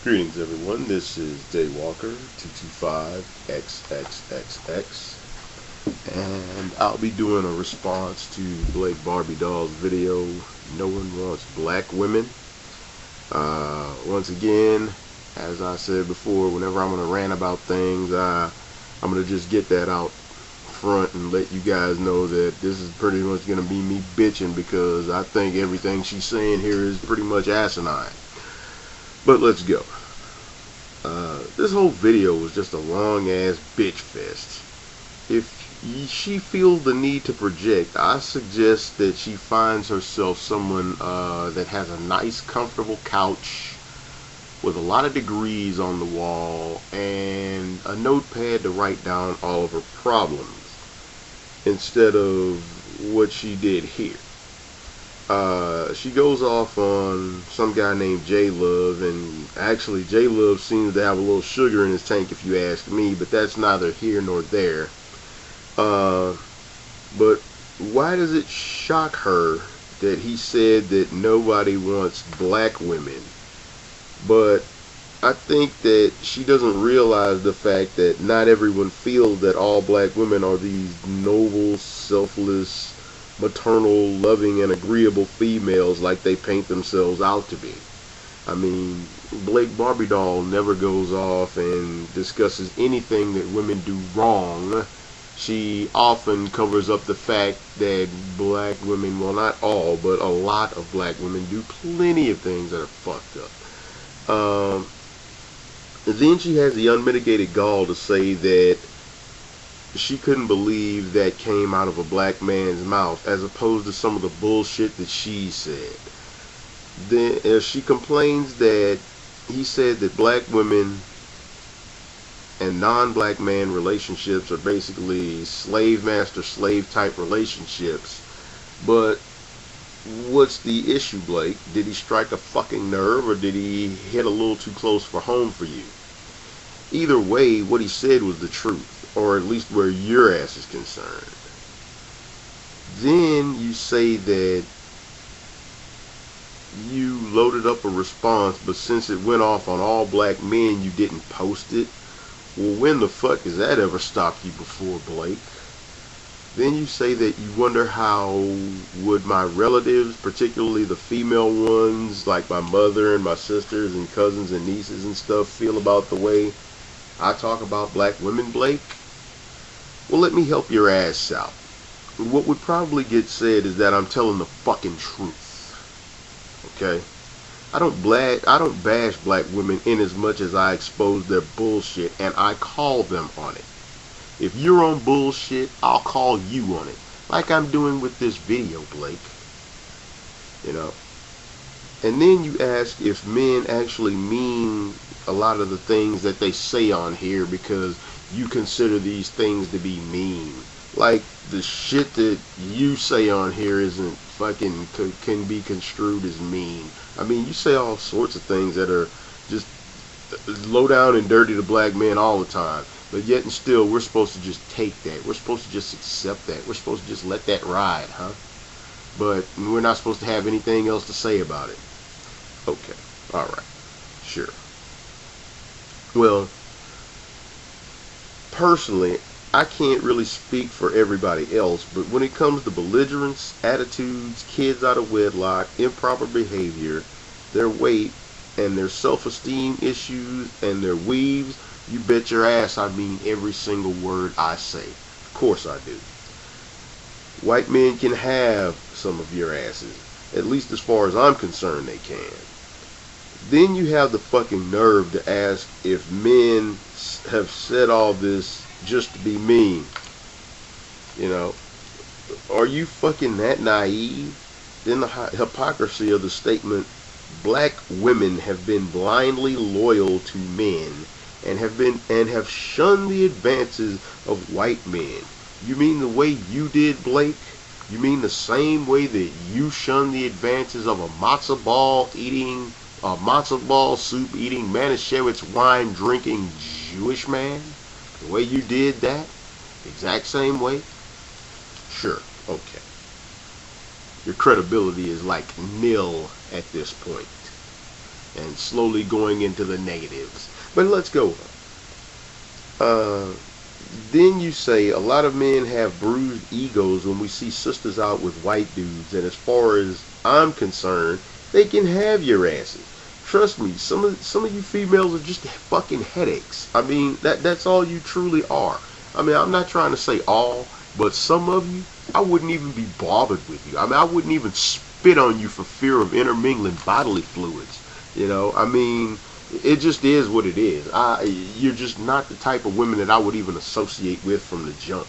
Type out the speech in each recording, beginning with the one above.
Greetings everyone, this is Daywalker225XXXX, and I'll be doing a response to Blake Barbie Doll's video, No One Wants Black Women. Once again, as I said before, whenever I'm going to rant about things, I'm going to just get that out front and let you guys know that this is pretty much going to be me bitching because I think everything she's saying here is pretty much asinine. But let's go. This whole video was just a long ass bitch fest. If she feels the need to project, I suggest that she finds herself someone that has a nice comfortable couch with a lot of degrees on the wall and a notepad to write down all of her problems instead of what she did here. She goes off on some guy named J-Love, and actually J-Love seems to have a little sugar in his tank if you ask me, but that's neither here nor there. But why does it shock her that he said that nobody wants black women? But I think that she doesn't realize the fact that not everyone feels that all black women are these noble, selfless, maternal, loving, and agreeable females like they paint themselves out to be. I mean, Blake Barbie Doll never goes off and discusses anything that women do wrong. She often covers up the fact that black women, well, not all, but a lot of black women do plenty of things that are fucked up. Then she has the unmitigated gall to say that she couldn't believe that came out of a black man's mouth, as opposed to some of the bullshit that she said. Then she complains that he said that black women and non-black man relationships are basically slave master slave type relationships. But what's the issue, Blake? Did he strike a fucking nerve, or did he hit a little too close for home for you? Either way, what he said was the truth, or at least where your ass is concerned. Then you say that you loaded up a response, but since it went off on all black men, you didn't post it. Well, when the fuck has that ever stopped you before, Blake? Then you say that you wonder how would my relatives, particularly the female ones, like my mother and my sisters and cousins and nieces and stuff, feel about the way I talk about black women, Blake? Well, let me help your ass out. What would probably get said is that I'm telling the fucking truth. Okay? I don't bash black women in as much as I expose their bullshit, and I call them on it. If you're on bullshit, I'll call you on it, like I'm doing with this video, Blake. You know? And then you ask if men actually mean a lot of the things that they say on here because you consider these things to be mean. Like the shit that you say on here isn't fucking can be construed as mean. I mean, you say all sorts of things that are just low down and dirty to black men all the time, but yet and still we're supposed to just take that. We're supposed to just accept that. We're supposed to just let that ride, huh? But we're not supposed to have anything else to say about it. Okay, alright, sure. Well, personally, I can't really speak for everybody else, but when it comes to belligerence, attitudes, kids out of wedlock, improper behavior, their weight, and their self-esteem issues, and their weaves, you bet your ass I mean every single word I say. Of course I do. White men can have some of your asses. At least as far as I'm concerned, they can. Then you have the fucking nerve to ask if men have said all this just to be mean. You know, are you fucking that naive? Then the hypocrisy of the statement, black women have been blindly loyal to men and have shunned the advances of white men. You mean the way you did, Blake? You mean the same way that you shunned the advances of a matzo ball soup eating, Manischewitz wine drinking Jewish man? The way you did that? Exact same way? Sure, okay. Your credibility is like nil at this point. and slowly going into the negatives. But let's go. Then you say a lot of men have bruised egos when we see sisters out with white dudes, and as far as I'm concerned, they can have your asses. Trust me, some of you females are just fucking headaches. I mean, that's all you truly are. I mean, I'm not trying to say all, but some of you, I wouldn't even be bothered with you. I mean, I wouldn't even spit on you for fear of intermingling bodily fluids. You know, I mean, it just is what it is. You're just not the type of women that I would even associate with from the jump.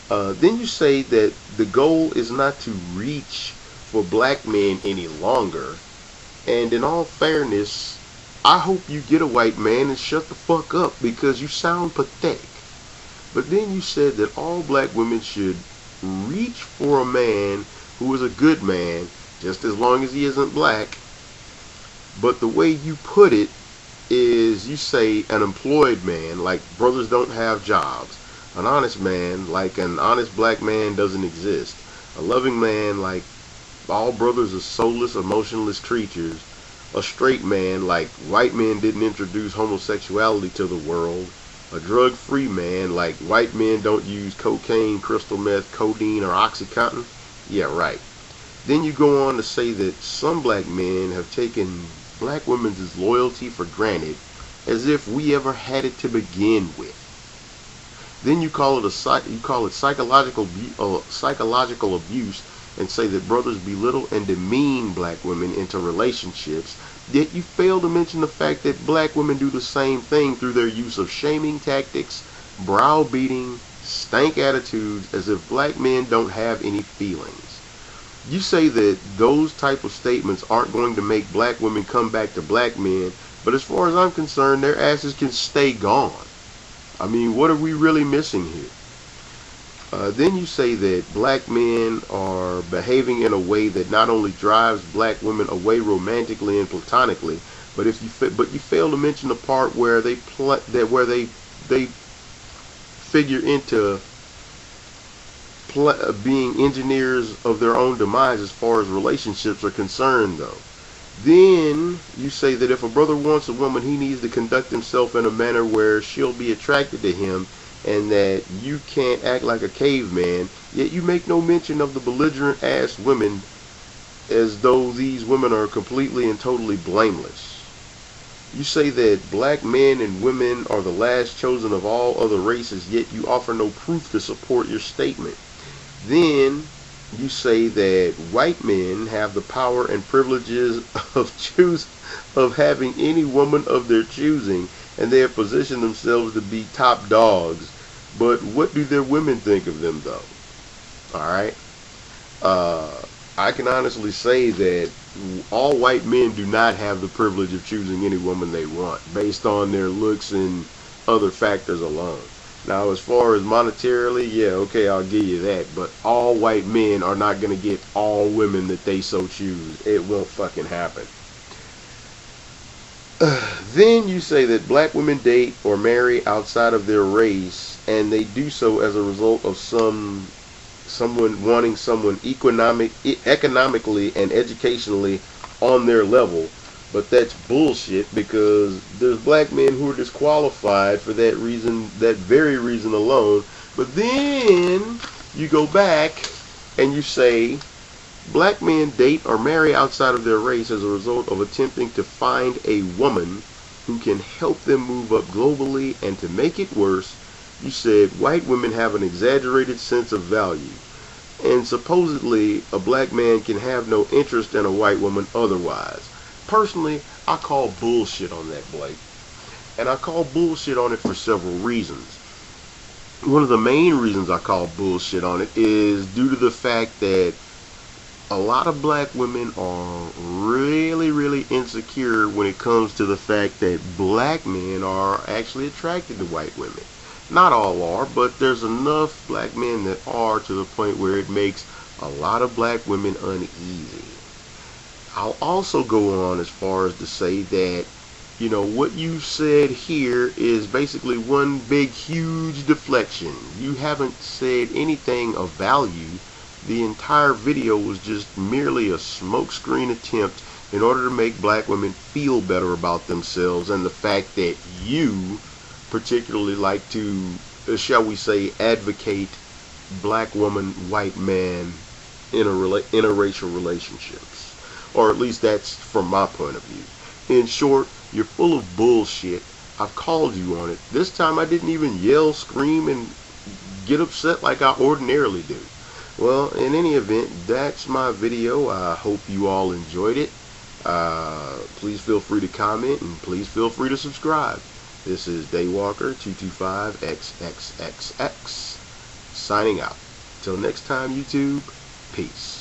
Then you say that the goal is not to reach for black men any longer. And in all fairness, I hope you get a white man and shut the fuck up, because you sound pathetic. But then you said that all black women should reach for a man who is a good man, just as long as he isn't black. But the way you put it is, you say an employed man, like brothers don't have jobs. An honest man, like an honest black man, doesn't exist. A loving man, like all brothers are soulless, emotionless creatures. A straight man, like white men didn't introduce homosexuality to the world. A drug-free man, like white men don't use cocaine, crystal meth, codeine, or Oxycontin. Yeah, right. Then you go on to say that some black men have taken black women's loyalty for granted, as if we ever had it to begin with. Then you call it psychological abuse, and say that brothers belittle and demean black women into relationships. Yet you fail to mention the fact that black women do the same thing through their use of shaming tactics, browbeating, stank attitudes, as if black men don't have any feelings. You say that those type of statements aren't going to make black women come back to black men, but as far as I'm concerned, their asses can stay gone. I mean, what are we really missing here? Then you say that black men are behaving in a way that not only drives black women away romantically and platonically, but you fail to mention the part where they figure into being engineers of their own demise as far as relationships are concerned, though. Then you say that if a brother wants a woman, he needs to conduct himself in a manner where she'll be attracted to him, and that you can't act like a caveman. Yet you make no mention of the belligerent ass women, as though these women are completely and totally blameless. You say that black men and women are the last chosen of all other races, yet you offer no proof to support your statement. Then you say that white men have the power and privileges of having any woman of their choosing, and they have positioned themselves to be top dogs. But what do their women think of them, though? Alright? I can honestly say that all white men do not have the privilege of choosing any woman they want, based on their looks and other factors alone. Now, as far as monetarily, yeah, okay, I'll give you that. But all white men are not going to get all women that they so choose. It won't fucking happen. Then you say that black women date or marry outside of their race, and they do so as a result of someone wanting someone economically and educationally on their level. But that's bullshit, because there's black men who are disqualified for that reason, that very reason alone. But then you go back and you say black men date or marry outside of their race as a result of attempting to find a woman who can help them move up globally. And to make it worse, you said white women have an exaggerated sense of value, and supposedly a black man can have no interest in a white woman otherwise. Personally, I call bullshit on that, Blake. And I call bullshit on it for several reasons. One of the main reasons I call bullshit on it is due to the fact that a lot of black women are really, really insecure when it comes to the fact that black men are actually attracted to white women. Not all are, but there's enough black men that are, to the point where it makes a lot of black women uneasy. I'll also go on as far as to say that, you know, what you said here is basically one big, huge deflection. You haven't said anything of value. The entire video was just merely a smokescreen attempt in order to make black women feel better about themselves, and the fact that you particularly like to, shall we say, advocate black woman, white man interracial relationships. Or at least that's from my point of view. In short, you're full of bullshit. I've called you on it. This time I didn't even yell, scream, and get upset like I ordinarily do. Well, in any event, that's my video. I hope you all enjoyed it. Please feel free to comment, and please feel free to subscribe. This is Daywalker225XXXX signing out. Till next time, YouTube, peace.